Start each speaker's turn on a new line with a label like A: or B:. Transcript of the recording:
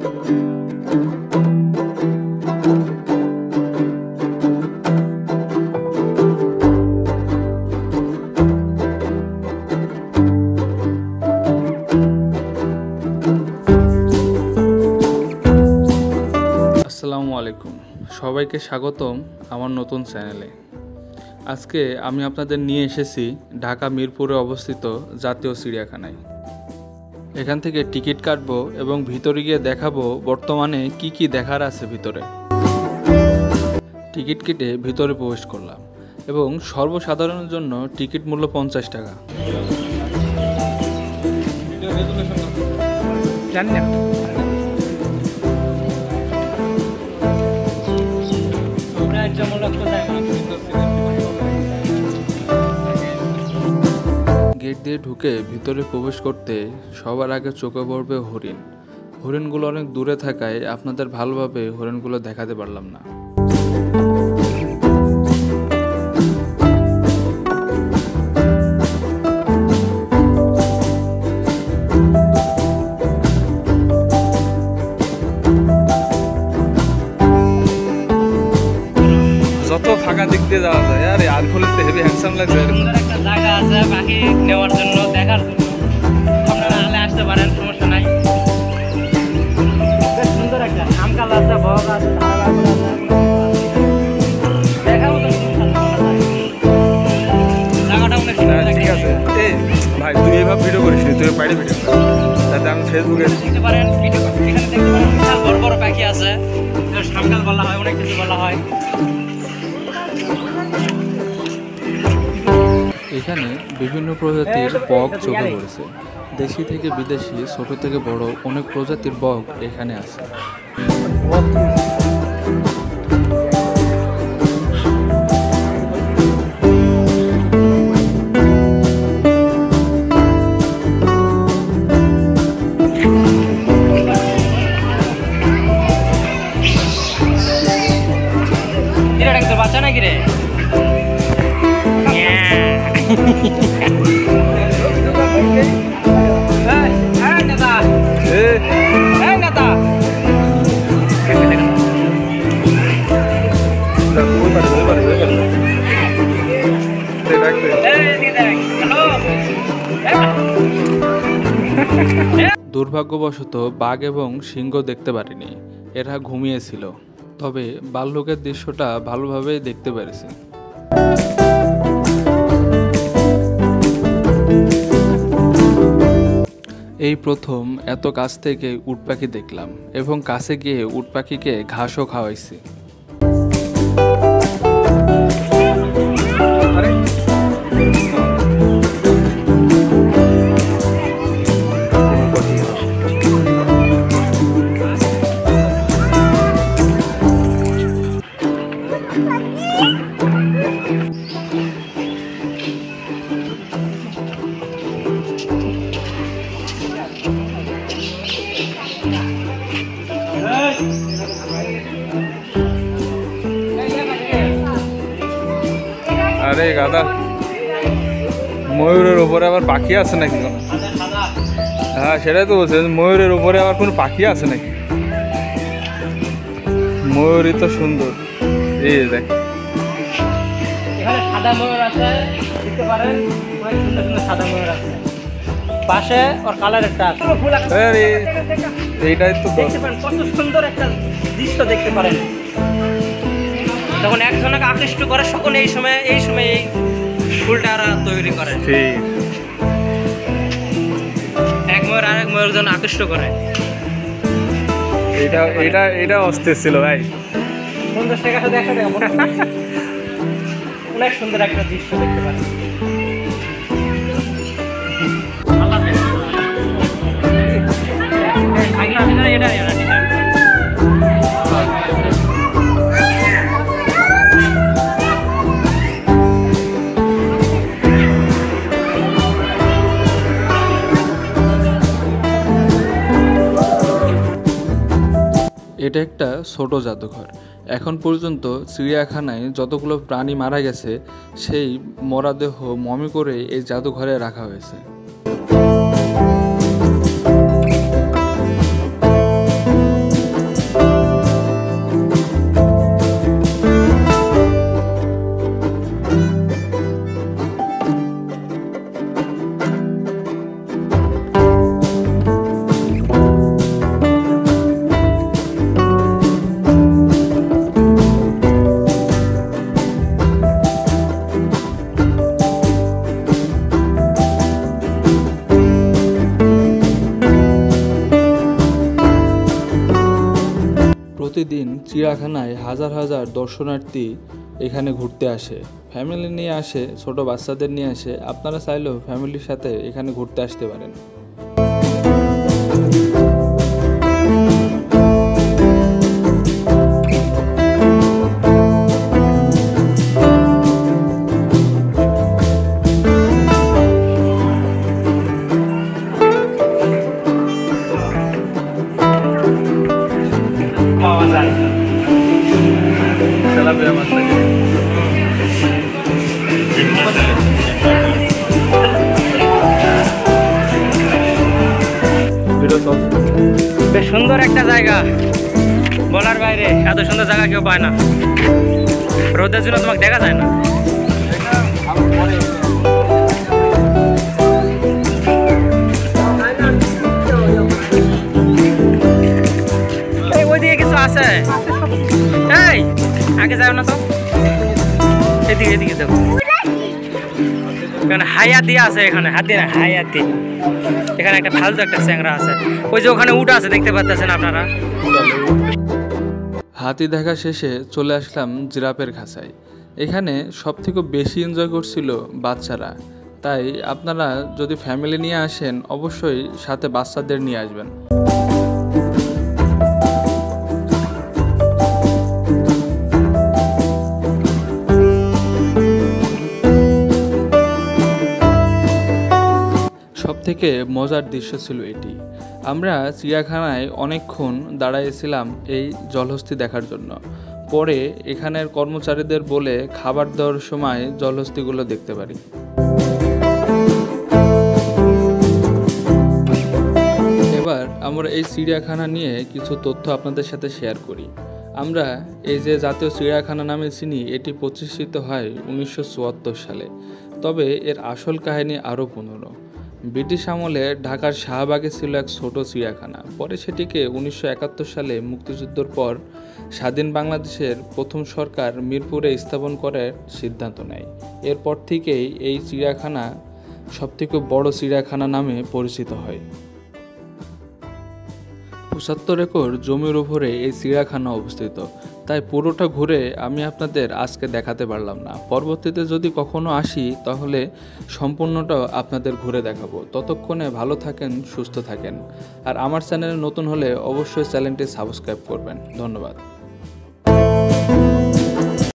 A: আসসালামু আলাইকুম, সবাইকে স্বাগতম আমার নতুন চ্যানেলে। আজকে আমি আপনাদের নিয়ে এসেছি ঢাকা মিরপুরে অবস্থিত জাতীয় চিড়িয়াখানায়। এখান থেকে টিকিট কাটবো এবং ভিতরে গিয়ে দেখাবো বর্তমানে কি কি দেখার আছে ভিতরে। টিকিট কেটে ভিতরে প্রবেশ করলাম এবং সর্বসাধারণের জন্য টিকিট মূল্য 50 টাকা। জানি না গেট দিয়ে ঢুকে ভিতরে প্রবেশ করতে সবার আগে চোখে পড়বে হরিণ। হরিণগুলো অনেক দূরে থাকায় আপনাদের ভালোভাবে হরিণগুলো দেখাতে পারলাম না। যত ফাঁকা দিক দিয়ে যাওয়া যায় আর আলফুলিতে হেভি হ্যান্ডসাম লাগছে।
B: একটা জায়গা আছে পাখি নেওয়ার জন্য, দেখার জন্য, আপনারা আলে আসতে পারেন, সমস্যা নাই। বেশ সুন্দর একটা আমকাল আছে, বক আছে, দেখাবো তো জায়গাটা অনেক সুন্দর।
A: ঠিক আছে, এই ভাই তুই এইভাবে ভিডিও করিস নি, তুই বাইরে ভিডিও কর, তাতে আমি ফেসবুকে
B: দেখতে পারেন। ভিডিও এখানে দেখতে পারেন বিশাল বড় বড় পাখি আছে, সামকাল বলা হয়, অনেক কিছু বলা হয়।
A: এখানে বিভিন্ন প্রজাতির বক চোখে পড়েছে। দেশি থেকে বিদেশি, ছোট থেকে বড় অনেক প্রজাতির বক এখানে আছে।
B: বাচ্চা নাকি রে?
A: দুর্ভাগ্যবশত বাঘ এবং সিংহ দেখতে পারিনি, এরা ঘুমিয়েছিল। তবে ভাল্লুকের দৃশ্যটা ভালোভাবেই দেখতে পেরেছি। এই প্রথম এত কাছ থেকে উট পাখি দেখলাম এবং কাছে গিয়ে উট পাখিকে ঘাসও খাওয়াইছি। আরে গাদা, ময়ূরের উপরে আবার পাখি আছে নাকি? হ্যাঁ সেটাই তো বলছে, ময়ূরের উপরে আবার কোনো পাখি আছে নাকি? ময়ূরই তো সুন্দর। এই দেখ,
B: এখানে সাদা ময়ূর আছে, দেখতে পারেন, অনেক সুন্দর সুন্দর সাদা ময়ূর আছে। পাশে ওর কালার একটা আছে,
A: এইটাই তো
B: দেখতে পারেন কত সুন্দর একটা দৃশ্য দেখতে পারেন। যখন একজনকে আকৃষ্ট করে সকলে এই সময় এই ফুলটা আর তৈরি করে। এক ময়ূর আরেক ময়ূর জন্য আকৃষ্ট করে।
A: এটা অস্থির ছিল ভাই।
B: সুন্দর শেখাটা দেখা যায়, অনেক সুন্দর একটা দৃশ্য দেখতে পারেন।
A: এটা একটা ছোট জাদুঘর। এখন পর্যন্ত চিড়িয়াখানায় যতগুলো প্রাণী মারা গেছে সেই মরাদেহ মমি করে এই জাদুঘরে রাখা হয়েছে। প্রতিদিন চিড়িয়াখানায় হাজার হাজার দর্শনার্থী এখানে ঘুরতে আসে, ফ্যামিলি নিয়ে আসে, ছোট বাচ্চাদের নিয়ে আসে। আপনারা চাইলেও ফ্যামিলির সাথে এখানে ঘুরতে আসতে পারেন।
B: পাওয়া যায়
A: তেলাপিয়া মাছ থাকে।
B: বেশ সুন্দর একটা জায়গা, বলার বাইরে। এত সুন্দর জায়গা কেউ পায় না, রোদের জন্য তোমাকে দেখা যায় না। ওইদিকে কিছু আছে, এই আগে যাও না তো, এদিকে এদিকে দেখো, এখানে হায়াতি আছে, এখানে হাতি না হায়াতি। এখানে একটা ফালতু একটা চ্যাংরা আছে, ওই যে ওখানে উট আছে, দেখতে পাচ্ছেন আপনারা।
A: হাতি দেখা শেষে চলে আসলাম জিরাফের খাঁচায়। এখানে সবথেকে বেশি এনজয় করছিল বাচ্চারা, তাই আপনারা যদি ফ্যামিলি নিয়ে আসেন অবশ্যই সাথে বাচ্চাদের নিয়ে আসবেন। সবথেকে মজার দৃশ্য ছিল এটি। আমরা চিড়িয়াখানায় অনেকক্ষণ দাঁড়াইছিলাম এই জলহস্তী দেখার জন্য। পরে এখানের কর্মচারীদের বলে খাবার দেওয়ার সময় জলহস্তীগুলো দেখতে পারি। এবার আমরা এই চিড়িয়াখানা নিয়ে কিছু তথ্য আপনাদের সাথে শেয়ার করি। আমরা এই যে জাতীয় চিড়িয়াখানা নামে চিনি, এটি প্রতিষ্ঠিত হয় 1974 সালে। তবে এর আসল কাহিনী আরও পুরনো। ব্রিটিশ আমলে ঢাকার শাহবাগে ছিল এক ছোট চিড়িয়াখানা। পরে সেটিকে 1971 সালে মুক্তিযুদ্ধের পর স্বাধীন বাংলাদেশের প্রথম সরকার মিরপুরে স্থাপন করার সিদ্ধান্ত নেয়। এরপর থেকেই এই চিড়িয়াখানা সবথেকে বড় চিড়িয়াখানা নামে পরিচিত হয়। 75 একর জমির উপরে এই চিড়িয়াখানা অবস্থিত, তাই পুরোটা ঘুরে আমি আপনাদের আজকে দেখাতে পারলাম না। পরবর্তীতে যদি কখনো আসি তাহলে সম্পূর্ণটা আপনাদের ঘুরে দেখাবো। ততক্ষণে ভালো থাকেন, সুস্থ থাকেন। আর আমার চ্যানেলে নতুন হলে অবশ্যই চ্যানেলটি সাবস্ক্রাইব করবেন। ধন্যবাদ।